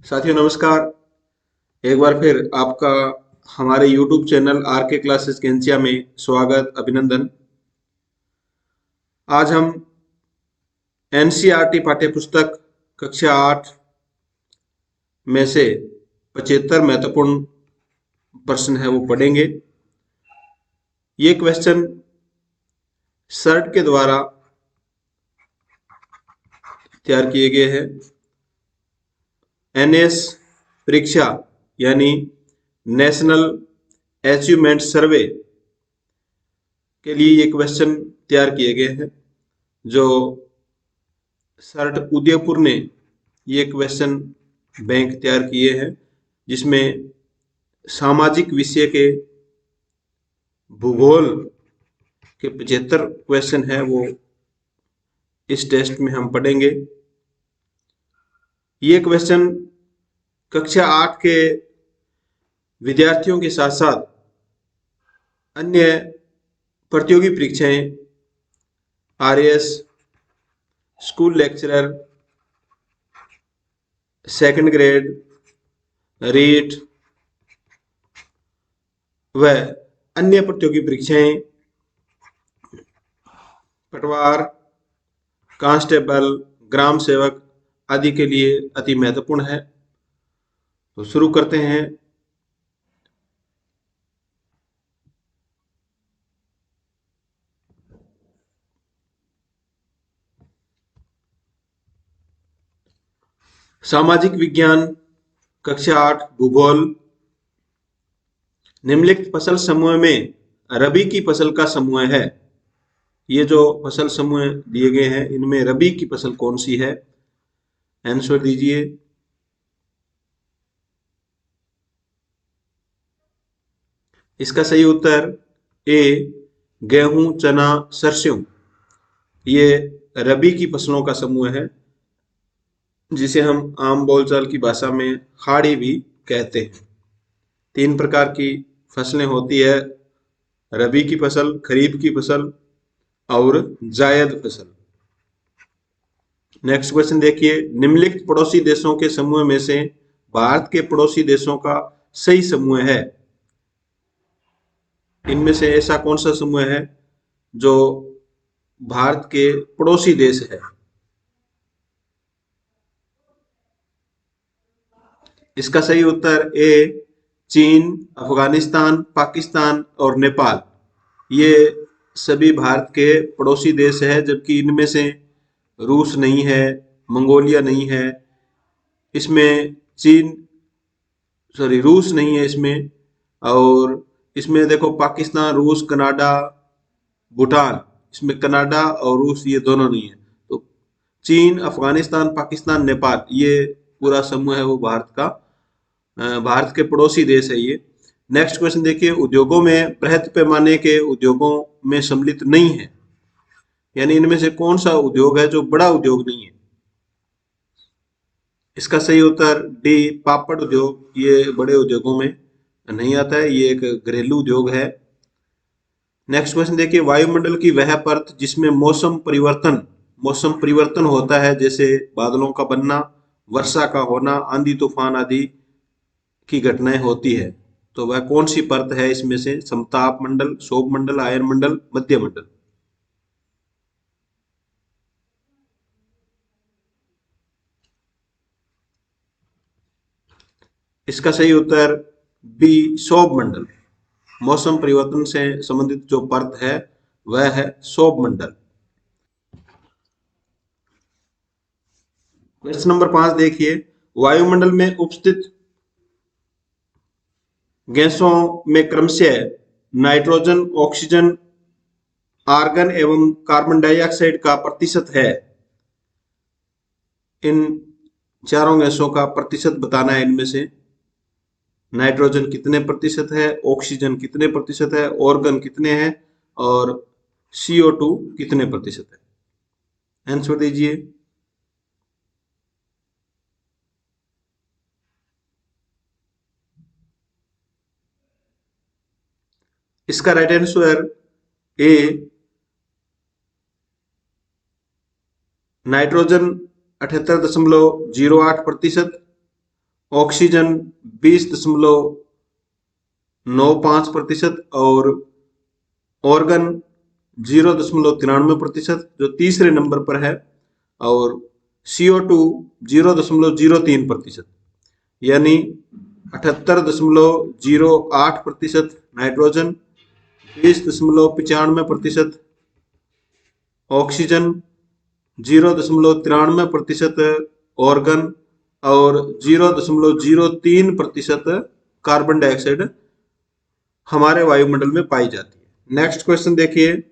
साथियों नमस्कार। एक बार फिर आपका हमारे YouTube चैनल आर के क्लासेस केंचिया में स्वागत अभिनंदन। आज हम एनसीईआरटी पाठ्यपुस्तक कक्षा 8 में से 75 महत्वपूर्ण प्रश्न है वो पढ़ेंगे। ये क्वेश्चन सर्ट के द्वारा तैयार किए गए हैं। एनएस परीक्षा यानी नेशनल अचीवमेंट सर्वे के लिए ये क्वेश्चन तैयार किए गए हैं। जो सर्ट उदयपुर ने ये क्वेश्चन बैंक तैयार किए हैं, जिसमें सामाजिक विषय के भूगोल के 75 क्वेश्चन है वो इस टेस्ट में हम पढ़ेंगे। ये क्वेश्चन कक्षा 8 के विद्यार्थियों के साथ साथ अन्य प्रतियोगी परीक्षाएं, RAS, school lecturer, second grade, REET व अन्य प्रतियोगी परीक्षाएं, पटवार, कांस्टेबल, ग्राम सेवक आदि के लिए अति महत्वपूर्ण है। तो शुरू करते हैं। सामाजिक विज्ञान कक्षा 8 भूगोल। निम्नलिखित फसल समूह में रबी की फसल का समूह है। ये जो फसल समूह दिए गए हैं इनमें रबी की फसल कौन सी है? आंसर दीजिए। इसका सही उत्तर ए गेहूं, चना, सरसों। ये रबी की फसलों का समूह है, जिसे हम आम बोलचाल की भाषा में खाड़ी भी कहते हैं। 3 प्रकार की फसलें होती है: रबी की फसल, खरीफ की फसल और जायद फसल। नेक्स्ट क्वेश्चन देखिए। निम्नलिखित पड़ोसी देशों के समूह में से भारत के पड़ोसी देशों का सही समूह है। इनमें से ऐसा कौन सा समूह है जो भारत के पड़ोसी देश है? इसका सही उत्तर ए चीन, अफगानिस्तान, पाकिस्तान और नेपाल। ये सभी भारत के पड़ोसी देश है, जबकि इनमें से रूस नहीं है, मंगोलिया नहीं है, इसमें रूस नहीं है इसमें। और इसमें देखो पाकिस्तान, रूस, कनाडा, भूटान, इसमें कनाडा और रूस ये दोनों नहीं है। तो चीन, अफगानिस्तान, पाकिस्तान, नेपाल ये पूरा समूह है वो भारत के पड़ोसी देश है ये। नेक्स्ट क्वेश्चन देखिए। उद्योगों में बृहद पैमाने के उद्योगों में सम्मिलित नहीं है, यानी इनमें से कौन सा उद्योग है जो बड़ा उद्योग नहीं है? इसका सही उत्तर डी पापड़ उद्योग। ये बड़े उद्योगों में नहीं आता है, ये एक घरेलू उद्योग है। नेक्स्ट क्वेश्चन देखिए। वायुमंडल की वह परत जिसमें मौसम परिवर्तन होता है, जैसे बादलों का बनना, वर्षा का होना, आंधी तूफान आदि की घटनाएं होती है, तो वह कौन सी परत है इसमें से? समताप मंडल, शोभ मंडल, आयन मंडल, मध्य मंडल। इसका सही उत्तर बी शोभ मंडल। मौसम परिवर्तन से संबंधित जो परत है वह है शोभ मंडल। क्वेश्चन नंबर 5 देखिए। वायुमंडल में उपस्थित गैसों में क्रमशः नाइट्रोजन, ऑक्सीजन, आर्गन एवं कार्बन डाइऑक्साइड का प्रतिशत है। इन चारों गैसों का प्रतिशत बताना है। इनमें से नाइट्रोजन कितने प्रतिशत है, ऑक्सीजन कितने प्रतिशत है, ऑर्गन कितने हैं और CO2 कितने प्रतिशत है? आंसर दीजिए। इसका right answer A nitrogen 78.08%, oxygen 20.95% और ऑर्गन 0.93%, जो तीसरे नंबर पर है। और CO2 0.03%, यानी 78.08% नाइट्रोजन, 20.95% ऑक्सीजन, 0.93% ऑर्गन और 0.03% कार्बन डाइऑक्साइड हमारे वायुमंडल में पाई जाती है। नेक्स्ट क्वेश्चन देखिए,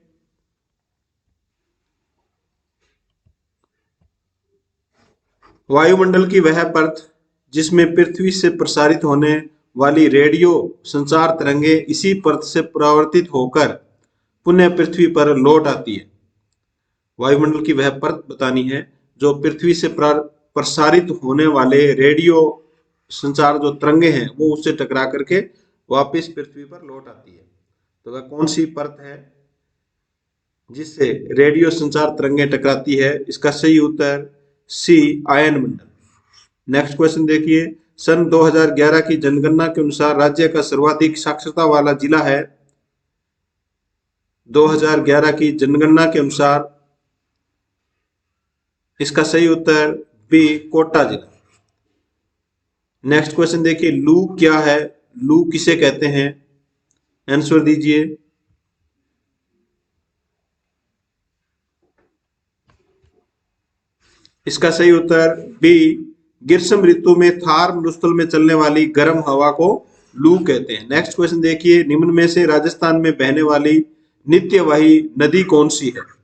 वायुमंडल की वह परत जिसमें पृथ्वी से प्रसारित होने वाली रेडियो संचार तरंगे इसी परत से परावर्तित होकर पुनः पृथ्वी पर लौट आती है। वायुमंडल की वह परत बतानी है जो पृथ्वी से प्रसारित होने वाले रेडियो संचार जो तरंगे हैं वो उससे टकरा करके वापस पृथ्वी पर लौट आती है। तो वह कौन सी परत है जिससे रेडियो संचार तरंगे टकराती है? इसका सही उत्तर सी, आयन मंडल। नेक्स्ट क्वेश्चन देखिए, सन 2011 की जनगणना के अनुसार राज्य का सर्वाधिक साक्षरता वाला जिला है। 2011 की जनगणना के अनुसार इसका सही उत्तर बी, कोटा जिला। नेक्स्ट क्वेश्चन देखिए, लू क्या है? लू किसे कहते हैं? आंसर दीजिए। इसका सही उत्तर बी, ग्रीष्म ऋतु में थार मरुस्थल में चलने वाली गर्म हवा को लू कहते हैं। नेक्स्ट क्वेश्चन देखिए, निम्न में से राजस्थान में बहने वाली नित्यवाही नदी कौन सी है?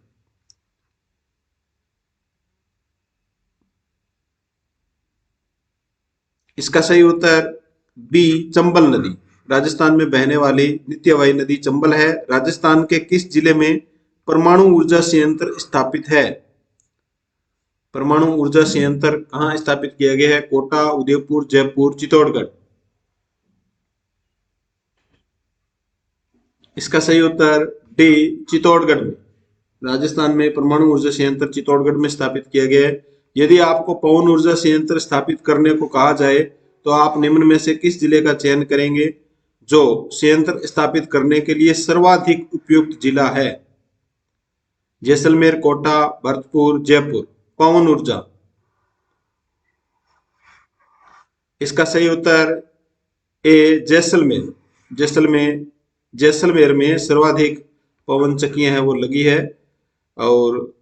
इसका सही उत्तर बी, चंबल नदी। राजस्थान में बहने वाली नित्यवाही नदी चंबल है। राजस्थान के किस जिले में परमाणु ऊर्जा संयंत्र स्थापित है? परमाणु ऊर्जा संयंत्र कहाँ स्थापित किया गया है? कोटा, उदयपुर, जयपुर, चित्तौड़गढ़। इसका सही उत्तर डी, चित्तौड़गढ़ में। राजस्थान में परमाणु ऊर्जा संयंत्र चित्तौड़गढ़ में स्थापित किया गया है। यदि आपको पवन ऊर्जा संयंत्र स्थापित करने को कहा जाए तो आप निम्न में से किस जिले का चयन करेंगे जो संयंत्र स्थापित करने के लिए सर्वाधिक उपयुक्त जिला है? जैसलमेर, कोटा, भरतपुर, जयपुर। पवन ऊर्जा, इसका सही उत्तर ए, जैसलमेर। जैसलमेर जैसलमेर में सर्वाधिक पवन चक्कियां हैं वो लगी है और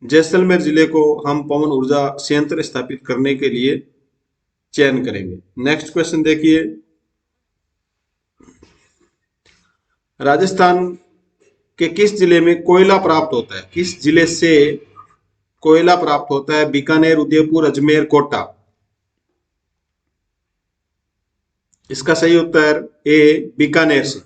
जैसलमेर जिले को हम पवन ऊर्जा संयंत्र स्थापित करने के लिए चयन करेंगे। नेक्स्ट क्वेश्चन देखिए, राजस्थान के किस जिले में कोयला प्राप्त होता है? किस जिले से कोयला प्राप्त होता है? बीकानेर, उदयपुर, अजमेर, कोटा। इसका सही उत्तर ए, बीकानेर से।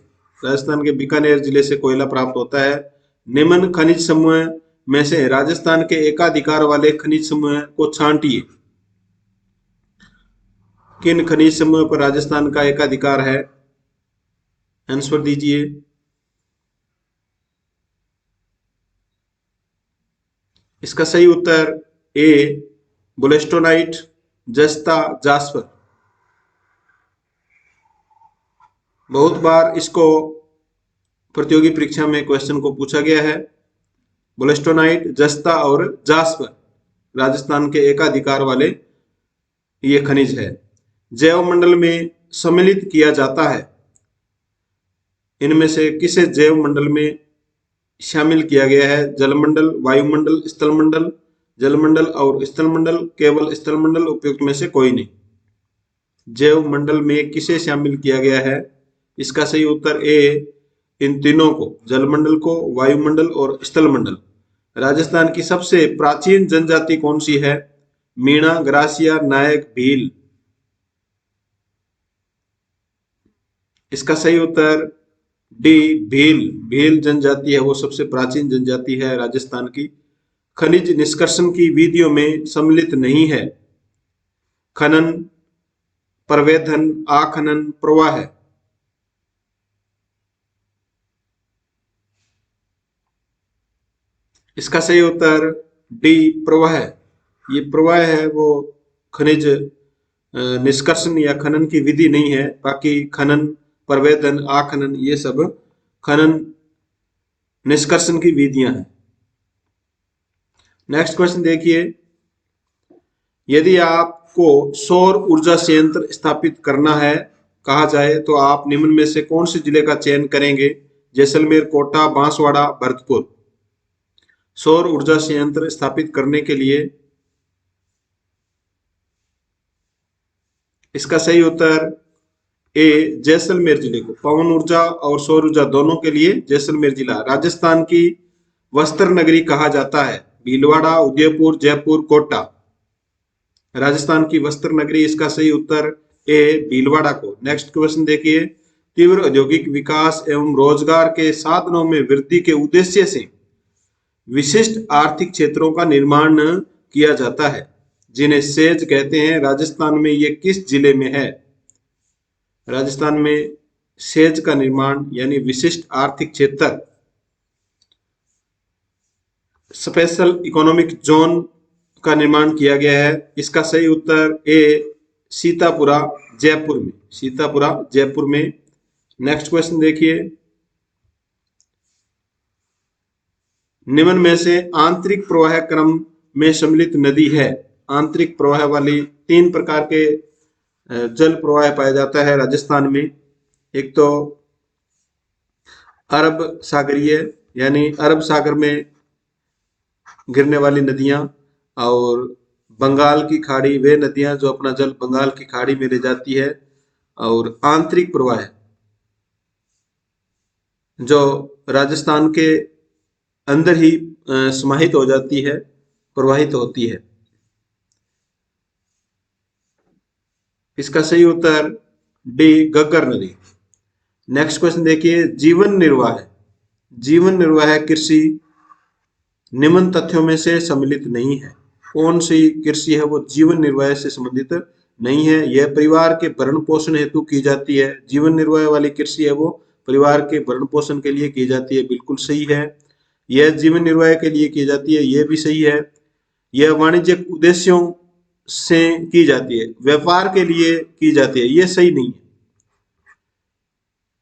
राजस्थान के बीकानेर जिले से कोयला प्राप्त होता है। निम्न खनिज समूह में से राजस्थान के एकाधिकार वाले खनिज समूह को छांटिए। किन खनिज समूह पर राजस्थान का एकाधिकार है? आंसर दीजिए। इसका सही उत्तर ए, बुलेस्टोनाइट, जस्ता, जास्पर। बहुत बार इसको प्रतियोगी परीक्षा में क्वेश्चन को पूछा गया है। बुलेस्टोनाइट, जस्ता और जास्पर राजस्थान के एकाधिकार वाले ये खनिज है। जैव मंडल में सम्मिलित किया जाता है। इनमें से किसे जैव मंडल में शामिल किया गया है? जलमंडल, वायुमंडल, स्थलमंडल। जलमंडल और स्थलमंडल, केवल स्थलमंडल उपयुक्त में से कोई नहीं। जैव मंडल में किसे शामिल किया गया है? इसका सही उत्तर ए, इन तीनों को, जलमंडल को, वायुमंडल और स्थलमंडल। राजस्थान की सबसे प्राचीन जनजाति कौन सी है? मीणा, ग्रासिया, नायक, भील। इसका सही उत्तर डी, भील। भील जनजाति है वो सबसे प्राचीन जनजाति है राजस्थान की। खनिज निष्कर्षण की विधियों में सम्मिलित नहीं है। खनन, प्रवेधन, आखनन, प्रवाह। इसका सही उत्तर डी, प्रवाह। ये प्रवाह है वो खनिज निष्कर्षण या खनन की विधि नहीं है। बाकी खनन, प्रवेदन, आखनन ये सब खनन निष्कर्षण की विधियां हैं। नेक्स्ट क्वेश्चन देखिए, यदि आपको सौर ऊर्जा संयंत्र स्थापित करना है कहा जाए तो आप निम्न में से कौन से जिले का चयन करेंगे? जैसलमेर, कोटा, बांसवाड़ा, भरतपुर। सौर ऊर्जा संयंत्र स्थापित करने के लिए इसका सही उत्तर ए जैसलमेर जिले को। पवन ऊर्जा और सौर ऊर्जा दोनों के लिए जैसलमेर जिला राजस्थान की वस्त्र नगरी कहा जाता है। भीलवाड़ा, उदयपुर, जयपुर, कोटा। राजस्थान की वस्त्र नगरी, इसका सही उत्तर ए भीलवाड़ा को। नेक्स्ट क्वेश्चन देखिए, तीव्र औद्योगिक विकास एवं रोजगार के साधनों में वृद्धि के उद्देश्य से विशिष्ट आर्थिक क्षेत्रों का निर्माण किया जाता है जिन्हें सेज कहते हैं। राजस्थान में ये किस जिले में है? राजस्थान में सेज का निर्माण यानी विशिष्ट आर्थिक क्षेत्र, स्पेशल इकोनॉमिक जोन का निर्माण किया गया है। इसका सही उत्तर ए सीतापुरा, जयपुर में। सीतापुरा, जयपुर में। नेक्स्ट क्वेश्चन देखिए, निम्न में से आंतरिक प्रवाह क्रम में सम्मिलित नदी है। आंतरिक प्रवाह वाली 3 प्रकार के जल प्रवाह पाया जाता है राजस्थान में। एक तो अरब सागरीय यानी अरब सागर में गिरने वाली नदियां, और बंगाल की खाड़ी, वे नदियां जो अपना जल बंगाल की खाड़ी में ले जाती है। और आंतरिक प्रवाह जो राजस्थान के अंदर ही समाहित हो जाती है, प्रवाहित होती है। इसका सही उत्तर डी घग्गर नदी। नेक्स्ट क्वेश्चन देखिए, जीवन निर्वाह। जीवन निर्वाह कृषि निम्न तथ्यों में से सम्मिलित नहीं है। कौन सी कृषि है वो जीवन निर्वाह से संबंधित नहीं है? यह परिवार के भरण पोषण हेतु की जाती है। जीवन निर्वाह वाली कृषि है वो परिवार के भरण पोषण के लिए की जाती है, बिल्कुल सही है। यह जीवन निर्वाह के लिए की जाती है, यह भी सही है। यह वाणिज्यिक उद्देश्यों से की जाती है, व्यापार के लिए की जाती है, यह सही नहीं है।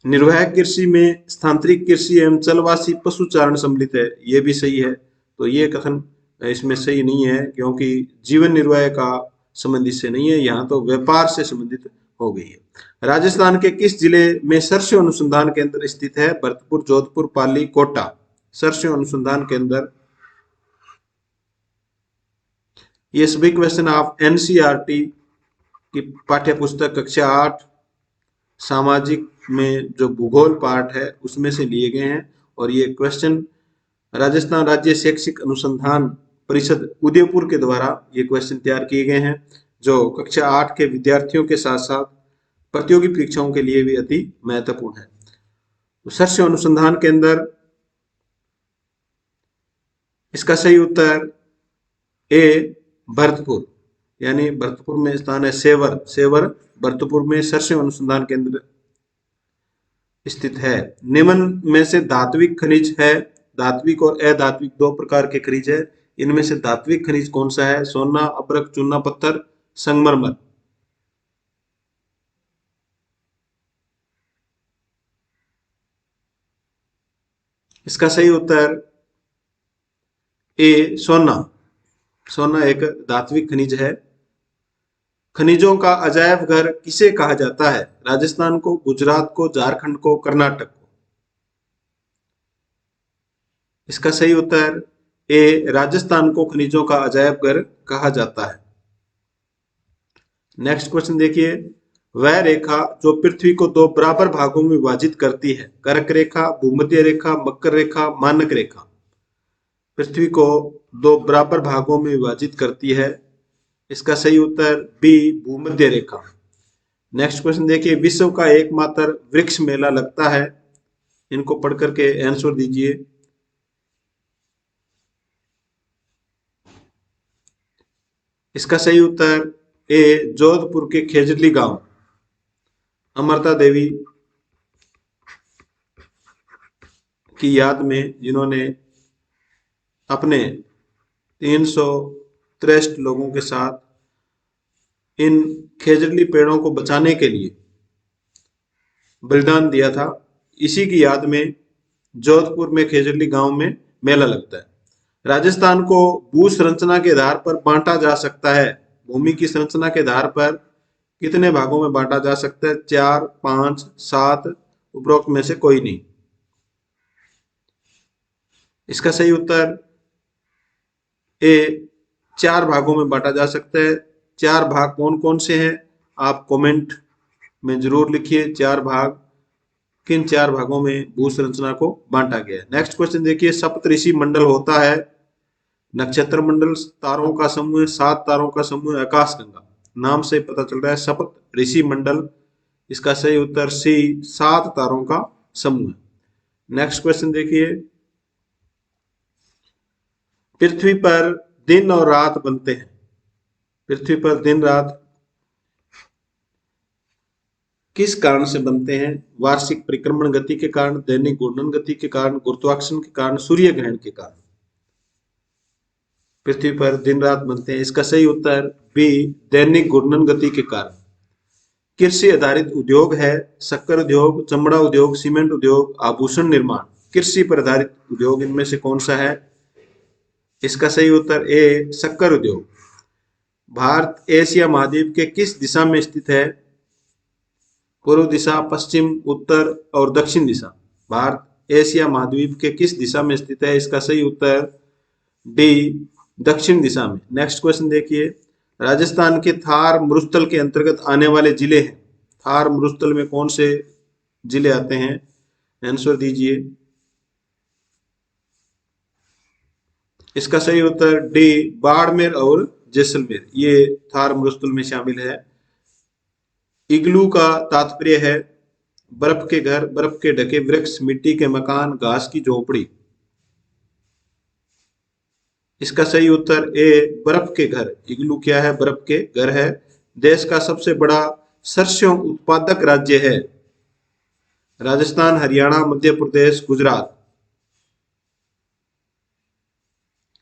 निर्वाहक कृषि में स्थानांतरित कृषि एवं चलवासी पशुचारण सम्मिलित है, यह भी सही है। तो ये कथन इसमें सही नहीं है क्योंकि जीवन निर्वाह का संबंधित से नहीं है, यहाँ तो व्यापार से संबंधित हो गई है। राजस्थान के किस जिले में सरसों अनुसंधान केंद्र स्थित है? भरतपुर, जोधपुर, पाली, कोटा। सरसों अनुसंधान केंद्र, ये सभी क्वेश्चन आप एनसीईआरटी की पाठ्य पुस्तक कक्षा 8 सामाजिक में जो भूगोल पार्ट है उसमें से लिए गए हैं। और ये क्वेश्चन राजस्थान राज्य शैक्षिक अनुसंधान परिषद उदयपुर के द्वारा ये क्वेश्चन तैयार किए गए हैं, जो कक्षा 8 के विद्यार्थियों के साथ साथ प्रतियोगी परीक्षाओं के लिए भी अति महत्वपूर्ण है। तो सरसों अनुसंधान केंद्र, इसका सही उत्तर ए भरतपुर, यानी भरतपुर में स्थान है सेवर। सेवर भरतपुर में सरसों अनुसंधान केंद्र स्थित है। निम्न में से धात्विक खनिज है, धात्विक और अधात्विक 2 प्रकार के खनिज है। इनमें से धात्विक खनिज कौन सा है? सोना, अभ्रक, चूना पत्थर, संगमरमर। इसका सही उत्तर ए सोना। सोना एक धात्विक खनिज है। खनिजों का अजायब घर किसे कहा जाता है? राजस्थान को, गुजरात को, झारखंड को, कर्नाटक को। इसका सही उत्तर ए राजस्थान को खनिजों का अजायब घर कहा जाता है। नेक्स्ट क्वेश्चन देखिए, वह रेखा जो पृथ्वी को 2 बराबर भागों में विभाजित करती है, कर्क रेखा, भूमध्य रेखा, मकर रेखा, मानक रेखा। पृथ्वी को 2 बराबर भागों में विभाजित करती है, इसका सही उत्तर बी भूमध्य रेखा। नेक्स्ट क्वेश्चन देखिए, विश्व का एकमात्र वृक्ष मेला लगता है। इनको पढ़ करके आंसर दीजिए। इसका सही उत्तर ए जोधपुर के खेजली गांव, अमृता देवी की याद में, जिन्होंने अपने 363 लोगों के साथ इन खेजड़ली पेड़ों को बचाने के लिए बलिदान दिया था। इसी की याद में जोधपुर में खेजड़ली गांव में मेला लगता है। राजस्थान को भू संरचना के आधार पर बांटा जा सकता है। भूमि की संरचना के आधार पर कितने भागों में बांटा जा सकता है? 4, 5, 7, उपरोक्त में से कोई नहीं। इसका सही उत्तर ए, 4 भागों में बांटा जा सकता है। 4 भाग कौन कौन से हैं? आप कमेंट में जरूर लिखिए 4 भाग, किन 4 भागों में भू संरचना को बांटा गया है। नेक्स्ट क्वेश्चन देखिए, सप्तऋषि मंडल होता है नक्षत्र मंडल, तारों का समूह, 7 तारों का समूह, आकाशगंगा। नाम से पता चल रहा है सप्त ऋषि मंडल। इसका सही उत्तर सी, 7 तारों का समूह। नेक्स्ट क्वेश्चन देखिए, पृथ्वी पर दिन और रात बनते हैं। पृथ्वी पर दिन रात किस कारण से बनते हैं? वार्षिक परिक्रमण गति के कारण, दैनिक घूर्णन गति के कारण, गुरुत्वाकर्षण के कारण, सूर्य ग्रहण के कारण पृथ्वी पर दिन रात बनते हैं। इसका सही उत्तर बी, दैनिक घूर्णन गति के कारण। कृषि आधारित उद्योग है शक्कर उद्योग, चमड़ा उद्योग, सीमेंट उद्योग, आभूषण निर्माण। कृषि पर आधारित उद्योग इनमें से कौन सा है? इसका सही उत्तर ए, शक्कर उद्योग। भारत एशिया महाद्वीप के किस दिशा में स्थित है? पूर्व दिशा, पश्चिम, उत्तर और दक्षिण दिशा। भारत एशिया महाद्वीप के किस दिशा में स्थित है? इसका सही उत्तर डी, दक्षिण दिशा में। नेक्स्ट क्वेश्चन देखिए, राजस्थान के थार मरुस्थल के अंतर्गत आने वाले जिले हैं। थार मरुस्थल में कौन से जिले आते हैं? आंसर दीजिए। इसका सही उत्तर डी, बाड़मेर और जैसलमेर, ये थार मरुस्थल में शामिल है। इग्लू का तात्पर्य है बर्फ के घर, बर्फ के ढके वृक्ष, मिट्टी के मकान, घास की झोपड़ी। इसका सही उत्तर ए, बर्फ के घर। इग्लू क्या है? बर्फ के घर है। देश का सबसे बड़ा सरसों उत्पादक राज्य है राजस्थान, हरियाणा, मध्य प्रदेश, गुजरात।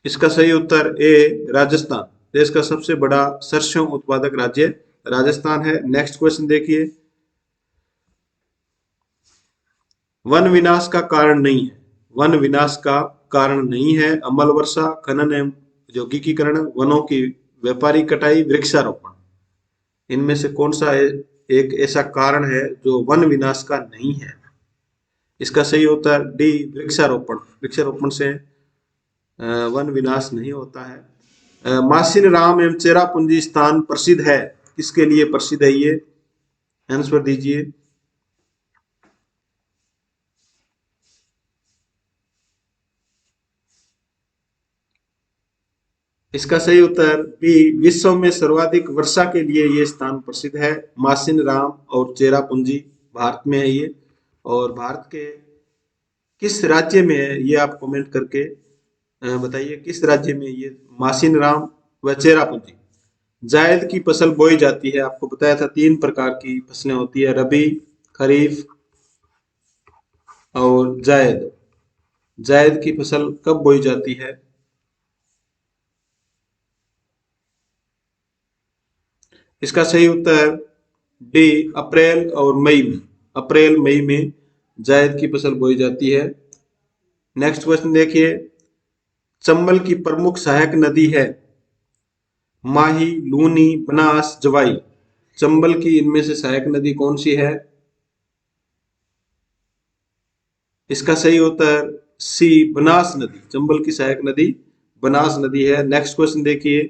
इसका सही उत्तर ए, राजस्थान। देश का सबसे बड़ा सरसों उत्पादक राज्य राजस्थान है। नेक्स्ट क्वेश्चन देखिए, वन विनाश का कारण नहीं है। वन विनाश का कारण नहीं है अम्ल वर्षा, खनन एवं औद्योगिकीकरण, वनों की व्यापारिक कटाई, वृक्षारोपण। इनमें से कौन सा एक ऐसा कारण है जो वन विनाश का नहीं है? इसका सही उत्तर डी, वृक्षारोपण। वृक्षारोपण से वन विनाश नहीं होता है। मासिन राम एवं चेरापूंजी स्थान प्रसिद्ध है, किसके लिए प्रसिद्ध है ये? आंसर दीजिए। इसका सही उत्तर बी, विश्व में सर्वाधिक वर्षा के लिए ये स्थान प्रसिद्ध है। मासिन राम और चेरापूंजी भारत में है ये, और भारत के किस राज्य में है ये आप कमेंट करके बताइए, किस राज्य में ये मासिन राम व चेरापूंजी। जायद की फसल बोई जाती है, आपको बताया था 3 प्रकार की फसलें होती है, रबी, खरीफ और जायद। जायद की फसल कब बोई जाती है? इसका सही उत्तर डी, अप्रैल और मई में। अप्रैल मई में जायद की फसल बोई जाती है। नेक्स्ट क्वेश्चन देखिए, चंबल की प्रमुख सहायक नदी है माही, लूनी, बनास, जवाई। चंबल की इनमें से सहायक नदी कौन सी है? इसका सही उत्तर सी, बनास नदी। चंबल की सहायक नदी बनास नदी है। नेक्स्ट क्वेश्चन देखिए,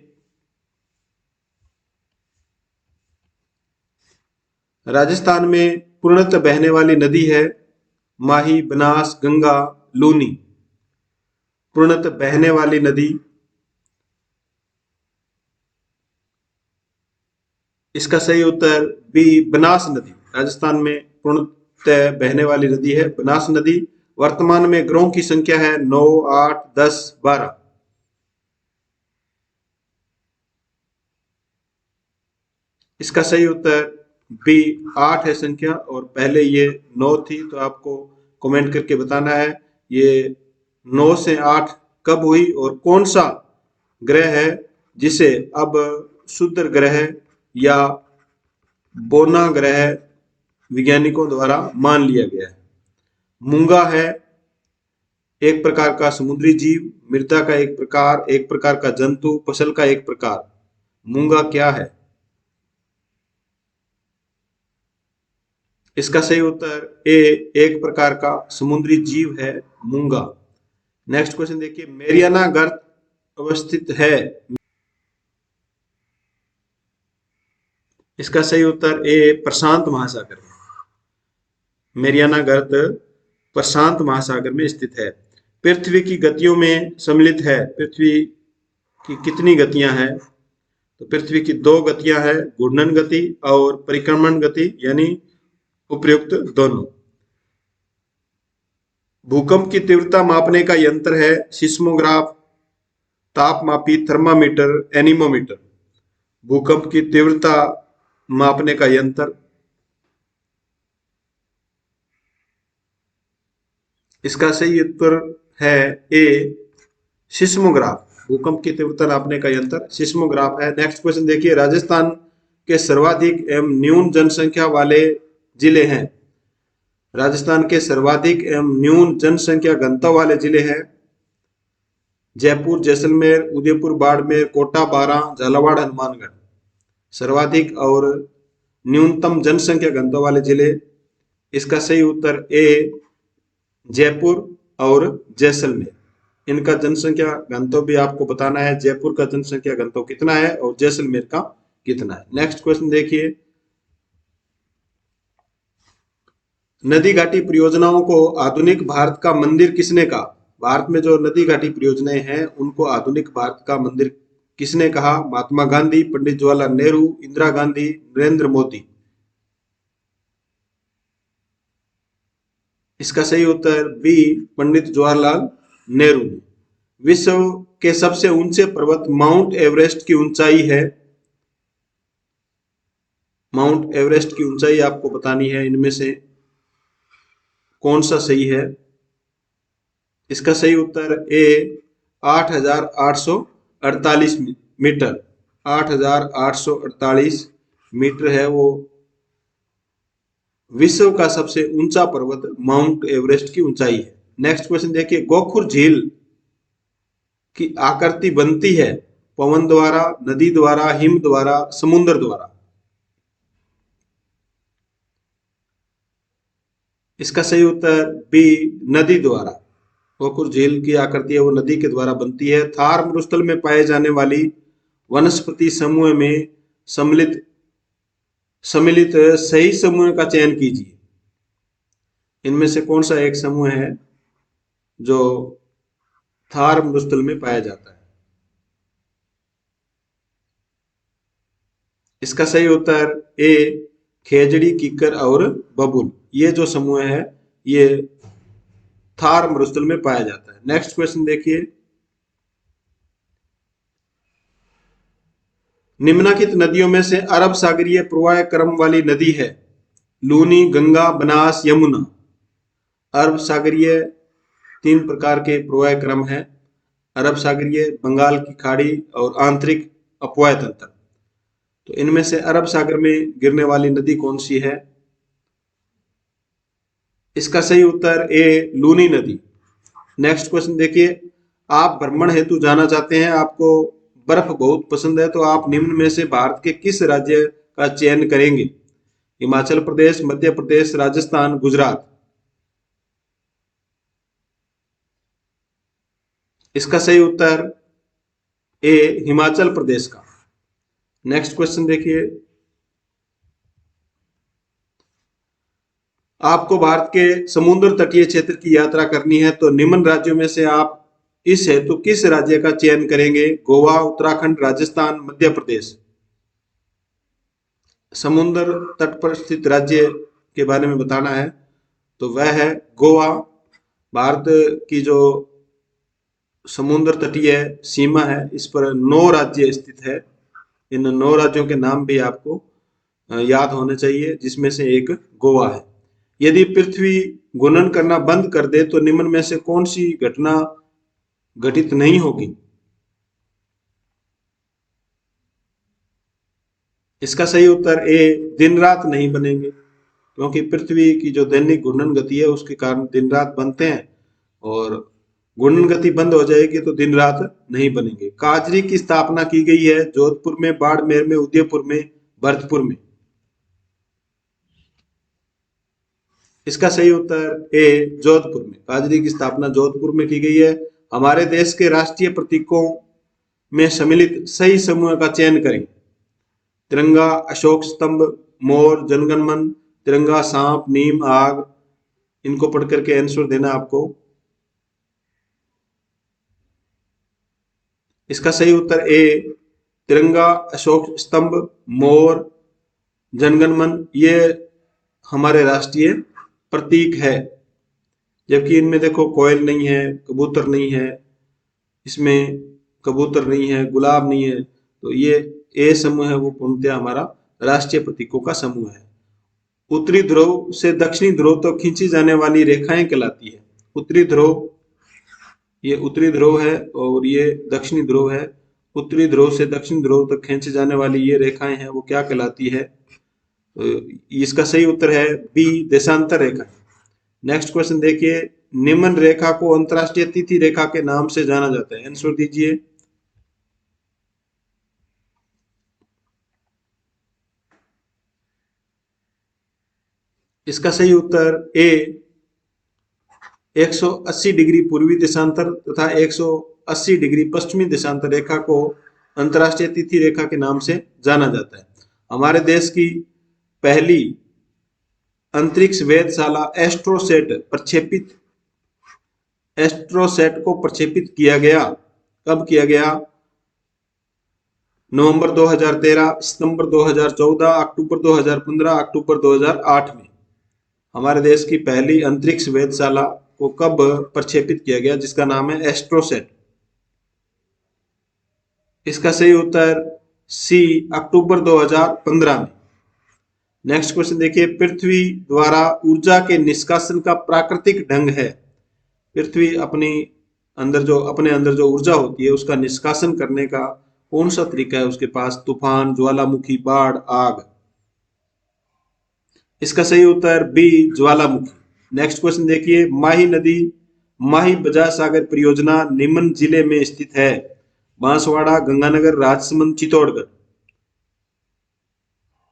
राजस्थान में पूर्णतः बहने वाली नदी है माही, बनास, गंगा, लूनी। पूर्णतः बहने वाली नदी, इसका सही उत्तर बी, बनास नदी। राजस्थान में पूर्णतः बहने वाली नदी है बनास नदी। वर्तमान में ग्रहों की संख्या है 9, 8, 10, 12। इसका सही उत्तर बी, 8 है संख्या, और पहले ये 9 थी, तो आपको कमेंट करके बताना है ये 9 से 8 कब हुई और कौन सा ग्रह है जिसे अब शुद्ध ग्रह या बोना ग्रह वैज्ञानिकों द्वारा मान लिया गया है। मूंगा है एक प्रकार का समुद्री जीव, मृदा का एक प्रकार का जंतु, फसल का एक प्रकार। मूंगा क्या है? इसका सही उत्तर ए, एक प्रकार का समुद्री जीव है मूंगा। नेक्स्ट क्वेश्चन देखिए, मेरियाना गर्त अवस्थित है। इसका सही उत्तर ए, प्रशांत महासागर में। मेरियाना गर्त प्रशांत महासागर में स्थित है। पृथ्वी की गतियों में सम्मिलित है। पृथ्वी की कितनी गतियां हैं? तो पृथ्वी की 2 गतियां हैं, घूर्णन गति और परिक्रमण गति, यानी उपयुक्त दोनों। भूकंप की तीव्रता मापने का यंत्र है सिस्मोग्राफ, तापमापी, थर्मामीटर, एनीमोमीटर। भूकंप की तीव्रता मापने का यंत्र, इसका सही उत्तर है ए, सिस्मोग्राफ। भूकंप की तीव्रता नापने का यंत्र सिस्मोग्राफ है। नेक्स्ट क्वेश्चन देखिए, राजस्थान के सर्वाधिक एवं न्यून जनसंख्या वाले जिले हैं। राजस्थान के सर्वाधिक एवं न्यून जनसंख्या घनत्व वाले जिले हैं जयपुर, जैसलमेर, उदयपुर, बाड़मेर, कोटा, बारां, झालावाड़, हनुमानगढ़। सर्वाधिक और न्यूनतम जनसंख्या घनत्व वाले जिले, इसका सही उत्तर ए, जयपुर और जैसलमेर। इनका जनसंख्या घनत्व भी आपको बताना है, जयपुर का जनसंख्या घनत्व कितना है और जैसलमेर का कितना है। नेक्स्ट क्वेश्चन देखिए, नदी घाटी परियोजनाओं को आधुनिक भारत का मंदिर किसने कहा? भारत में जो नदी घाटी परियोजनाएं हैं उनको आधुनिक भारत का मंदिर किसने कहा? महात्मा गांधी, पंडित जवाहरलाल नेहरू, इंदिरा गांधी, नरेंद्र मोदी। इसका सही उत्तर बी, पंडित जवाहरलाल नेहरू ने। विश्व के सबसे ऊंचे पर्वत माउंट एवरेस्ट की ऊंचाई है। माउंट एवरेस्ट की ऊंचाई आपको बतानी है, इनमें से कौन सा सही है? इसका सही उत्तर ए, 8,848 मीटर। 8,848 मीटर है वो विश्व का सबसे ऊंचा पर्वत माउंट एवरेस्ट की ऊंचाई है। नेक्स्ट क्वेश्चन देखिए, गोखुर झील की आकृति बनती है पवन द्वारा, नदी द्वारा, हिम द्वारा, समुद्र द्वारा। इसका सही उत्तर बी, नदी द्वारा। गोखुर झील की आकृति है वो नदी के द्वारा बनती है। थार मरुस्थल में पाए जाने वाली वनस्पति समूह में सम्मिलित सही समूह का चयन कीजिए। इनमें से कौन सा एक समूह है जो थार मरुस्थल में पाया जाता है? इसका सही उत्तर ए, खेजड़ी, कीकर और बबूल। ये जो समूह है ये थार मरुस्थल में पाया जाता है। नेक्स्ट क्वेश्चन देखिए, निम्नलिखित नदियों में से अरब सागरीय प्रवाह क्रम वाली नदी है? लूनी, गंगा, बनास, यमुना। अरब सागरीय 3 प्रकार के प्रवाह क्रम है, अरब सागरीय, बंगाल की खाड़ी और आंतरिक अपवाह तंत्र। तो इनमें से अरब सागर में गिरने वाली नदी कौन सी है? इसका सही उत्तर ए, लूनी नदी। नेक्स्ट क्वेश्चन देखिए, आप भ्रमण हेतु जाना चाहते हैं, आपको बर्फ बहुत पसंद है, तो आप निम्न में से भारत के किस राज्य का चयन करेंगे? हिमाचल प्रदेश, मध्य प्रदेश, राजस्थान, गुजरात। इसका सही उत्तर ए, हिमाचल प्रदेश का। नेक्स्ट क्वेश्चन देखिए, आपको भारत के समुद्र तटीय क्षेत्र की यात्रा करनी है, तो निम्न राज्यों में से आप इस हेतु किस राज्य का चयन करेंगे? गोवा, उत्तराखंड, राजस्थान, मध्य प्रदेश। समुद्र तट पर स्थित राज्य के बारे में बताना है, तो वह है गोवा। भारत की जो समुद्र तटीय सीमा है इस पर 9 राज्य स्थित है। इन 9 राज्यों के नाम भी आपको याद होने चाहिए, जिसमें से एक गोवा है। यदि पृथ्वी घूर्णन करना बंद कर दे तो निम्न में से कौन सी घटना घटित नहीं होगी? इसका सही उत्तर ए, दिन रात नहीं बनेंगे, क्योंकि पृथ्वी की जो दैनिक घूर्णन गति है उसके कारण दिन रात बनते हैं, और घूर्णन गति बंद हो जाएगी तो दिन रात नहीं बनेंगे। काजरी की स्थापना की गई है जोधपुर में, बाड़मेर में, उदयपुर में, भरतपुर में। इसका सही उत्तर ए, जोधपुर में। काजरी की स्थापना जोधपुर में की गई है। हमारे देश के राष्ट्रीय प्रतीकों में सम्मिलित सही समूह का चयन करें। तिरंगा, अशोक स्तंभ, मोर, जनगणमन, तिरंगा, सांप, नीम, आग। इनको पढ़ करके आंसर देना आपको। इसका सही उत्तर ए, तिरंगा, अशोक स्तंभ, मोर, जनगणमन, ये हमारे राष्ट्रीय प्रतीक है। जबकि इनमें देखो कोयल नहीं है, कबूतर नहीं है, इसमें कबूतर नहीं है, गुलाब नहीं है, तो ये ए समूह है वो पूर्णतः हमारा राष्ट्रीय प्रतीकों का समूह है। उत्तरी ध्रुव से दक्षिणी ध्रुव तक खींची जाने वाली रेखाएं कहलाती है। उत्तरी ध्रुव, ये उत्तरी ध्रुव है और ये दक्षिणी ध्रुव है। उत्तरी ध्रुव से दक्षिण ध्रुव तक खींची जाने वाली ये रेखाएं हैं वो क्या कहलाती है? तो इसका सही उत्तर है बी, देशांतर रेखा। नेक्स्ट क्वेश्चन देखिए, निम्न रेखा को अंतरराष्ट्रीय तिथि रेखा के नाम से जाना जाता है। आंसर दीजिए। इसका सही उत्तर ए, 180 डिग्री पूर्वी देशांतर तथा 180 डिग्री पश्चिमी देशांतर रेखा को अंतरराष्ट्रीय तिथि रेखा के नाम से जाना जाता है। हमारे देश की पहली अंतरिक्ष वेधशाला एस्ट्रोसेट को प्रक्षेपित किया गया। कब किया गया? नवंबर 2013, सितंबर 2014, अक्टूबर 2015, अक्टूबर 2008 में हमारे देश की पहली अंतरिक्ष वेधशाला को कब प्रक्षेपित किया गया, जिसका नाम है एस्ट्रोसेट। इसका सही उत्तर सी, अक्टूबर 2015 में। नेक्स्ट क्वेश्चन देखिए, पृथ्वी द्वारा ऊर्जा के निष्कासन का प्राकृतिक ढंग है। पृथ्वी अपने अंदर जो ऊर्जा होती है उसका निष्कासन करने का कौन सा तरीका है उसके पास? तूफान, ज्वालामुखी, बाढ़, आग। इसका सही उत्तर बी, ज्वालामुखी। नेक्स्ट क्वेश्चन देखिए, माही नदी माही बजाज सागर परियोजना निम्न जिले में स्थित है। बांसवाड़ा, गंगानगर, राजसमंद, चित्तौड़गढ़।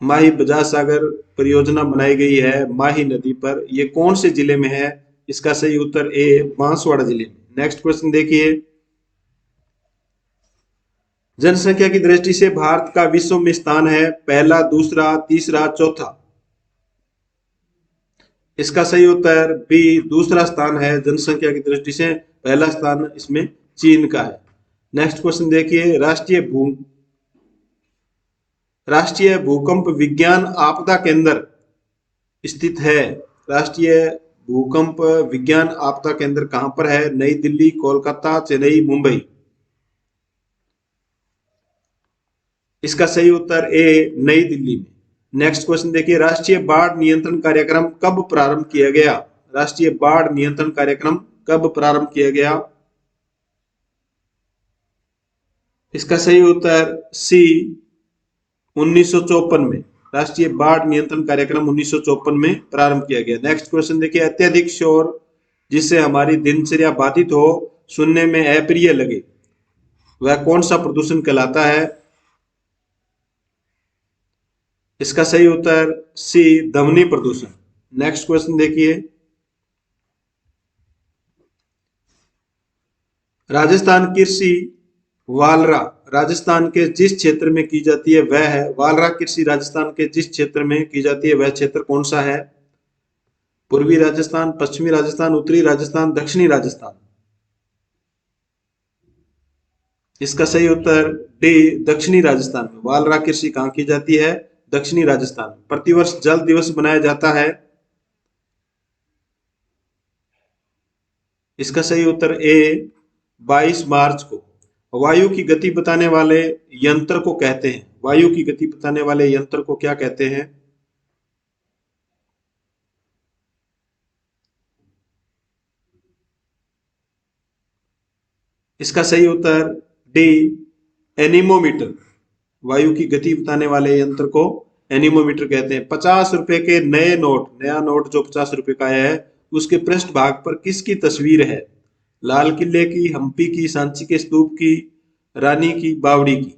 माही बजाज सागर परियोजना बनाई गई है माही नदी पर, ये कौन से जिले में है? इसका सही उत्तर ए, बांसवाड़ा जिले में। नेक्स्ट क्वेश्चन देखिए, जनसंख्या की दृष्टि से भारत का विश्व में स्थान है, पहला, दूसरा, तीसरा, चौथा। इसका सही उत्तर बी, दूसरा स्थान है जनसंख्या की दृष्टि से। पहला स्थान इसमें चीन का है। नेक्स्ट क्वेश्चन देखिए, राष्ट्रीय भूकंप विज्ञान आपदा केंद्र स्थित है। राष्ट्रीय भूकंप विज्ञान आपदा केंद्र कहां पर है? नई दिल्ली, कोलकाता, चेन्नई, मुंबई। इसका सही उत्तर ए, नई दिल्ली में। नेक्स्ट क्वेश्चन देखिए, राष्ट्रीय बाढ़ नियंत्रण कार्यक्रम कब प्रारंभ किया गया? राष्ट्रीय बाढ़ नियंत्रण कार्यक्रम कब प्रारंभ किया गया? इसका सही उत्तर सी, 1954 में। राष्ट्रीय बाढ़ नियंत्रण कार्यक्रम 1954 में प्रारंभ किया गया। नेक्स्ट क्वेश्चन देखिए, अत्यधिक शोर जिससे हमारी दिनचर्या बाधित हो, सुनने में अप्रिय लगे, वह कौन सा प्रदूषण कहलाता है? इसका सही उत्तर सी, ध्वनि प्रदूषण। नेक्स्ट क्वेश्चन देखिए, राजस्थान कृषि वालरा राजस्थान के जिस क्षेत्र में की जाती है वह है, वालरा कृषि राजस्थान के जिस क्षेत्र में की जाती है वह क्षेत्र कौन सा है? पूर्वी राजस्थान, पश्चिमी राजस्थान, उत्तरी राजस्थान, दक्षिणी राजस्थान। इसका सही उत्तर डी, दक्षिणी राजस्थान में। वालरा कृषि कहां की जाती है? दक्षिणी राजस्थान। प्रतिवर्ष जल दिवस मनाया जाता है। इसका सही उत्तर ए, 22 मार्च को। वायु की गति बताने वाले यंत्र को कहते हैं, वायु की गति बताने वाले यंत्र को क्या कहते हैं? इसका सही उत्तर डी, एनीमोमीटर। वायु की गति बताने वाले यंत्र को एनीमोमीटर कहते हैं। 50 रुपए के नए नोट, नया नोट जो 50 रुपए का आया है, उसके पृष्ठ भाग पर किसकी तस्वीर है? लाल किले की, हम्पी की, सांची के स्तूप की, रानी की, बावड़ी की।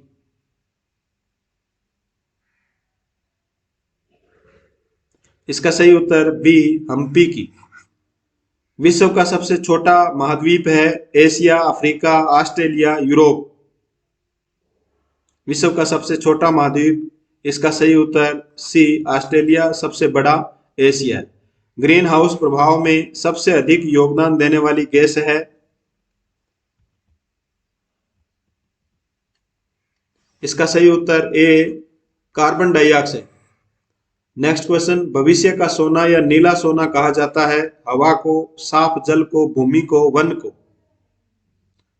इसका सही उत्तर बी, हम्पी की। विश्व का सबसे छोटा महाद्वीप है? Asia, Africa, Australia, Europe. विश्व का सबसे छोटा महाद्वीप, इसका सही उत्तर सी, ऑस्ट्रेलिया। सबसे बड़ा एशिया। ग्रीन हाउस प्रभाव में सबसे अधिक योगदान देने वाली गैस है? इसका सही उत्तर ए, कार्बन डाइऑक्साइड। नेक्स्ट क्वेश्चन, भविष्य का सोना या नीला सोना कहा जाता है? हवा को, साफ जल को, भूमि को, वन को।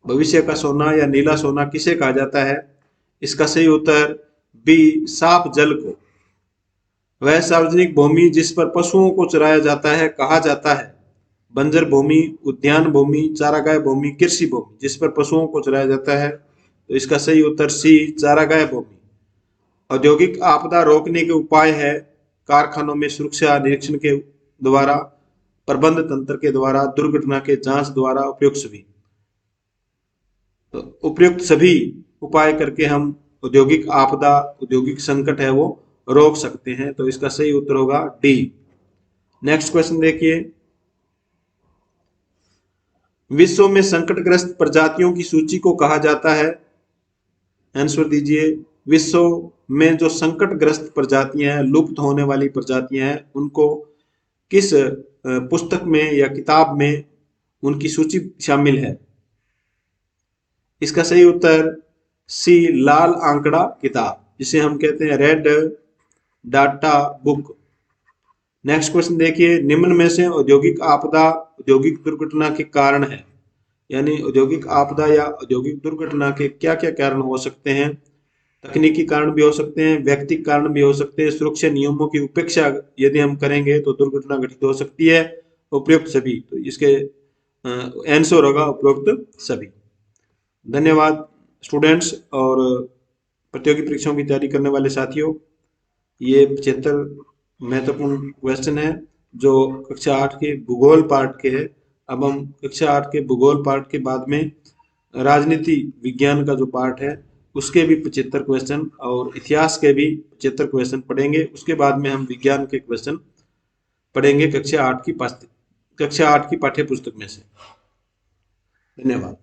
भविष्य का सोना या नीला सोना किसे कहा जाता है? इसका सही उत्तर बी, साफ जल को। वह सार्वजनिक भूमि जिस पर पशुओं को चराया जाता है कहा जाता है? बंजर भूमि, उद्यान भूमि, चारागाह भूमि, कृषि भूमि। जिस पर पशुओं को चराया जाता है, तो इसका सही उत्तर सी, चारागाह भूमि। औद्योगिक आपदा रोकने के उपाय है? कारखानों में सुरक्षा निरीक्षण के द्वारा, प्रबंध तंत्र के द्वारा, दुर्घटना के जांच द्वारा, उपयुक्त सभी। तो उपयुक्त सभी उपाय करके हम औद्योगिक आपदा, औद्योगिक संकट है वो रोक सकते हैं। तो इसका सही उत्तर होगा डी। नेक्स्ट क्वेश्चन देखिए, विश्व में संकटग्रस्त प्रजातियों की सूची को कहा जाता है? आंसर दीजिए। विश्व में जो संकटग्रस्त प्रजातियां हैं, लुप्त होने वाली प्रजातियां हैं, उनको किस पुस्तक में या किताब में उनकी सूची शामिल है? इसका सही उत्तर सी, लाल आंकड़ा किताब, जिसे हम कहते हैं red data book. Next question देखिए, निम्न में से औद्योगिक आपदा औद्योगिक दुर्घटना के कारण है? यानी औद्योगिक आपदा या औद्योगिक दुर्घटना के क्या क्या कारण हो सकते हैं? तकनीकी कारण भी हो सकते हैं, व्यक्तिगत कारण भी हो सकते हैं, सुरक्षा नियमों की उपेक्षा यदि हम करेंगे तो दुर्घटना घटित हो सकती है, उपयुक्त सभी। तो इसके आंसर होगा उपयुक्त सभी। धन्यवाद स्टूडेंट्स और प्रतियोगी परीक्षाओं की तैयारी करने वाले साथियों। ये 75 महत्वपूर्ण क्वेश्चन है जो कक्षा 8 के भूगोल पार्ट के है। अब हम कक्षा 8 के भूगोल पार्ट के बाद में राजनीति विज्ञान का जो पार्ट है उसके भी 75 क्वेश्चन और इतिहास के भी 75 क्वेश्चन पढ़ेंगे। उसके बाद में हम विज्ञान के क्वेश्चन पढ़ेंगे कक्षा 8 की पाठ्य पुस्तक में से। धन्यवाद।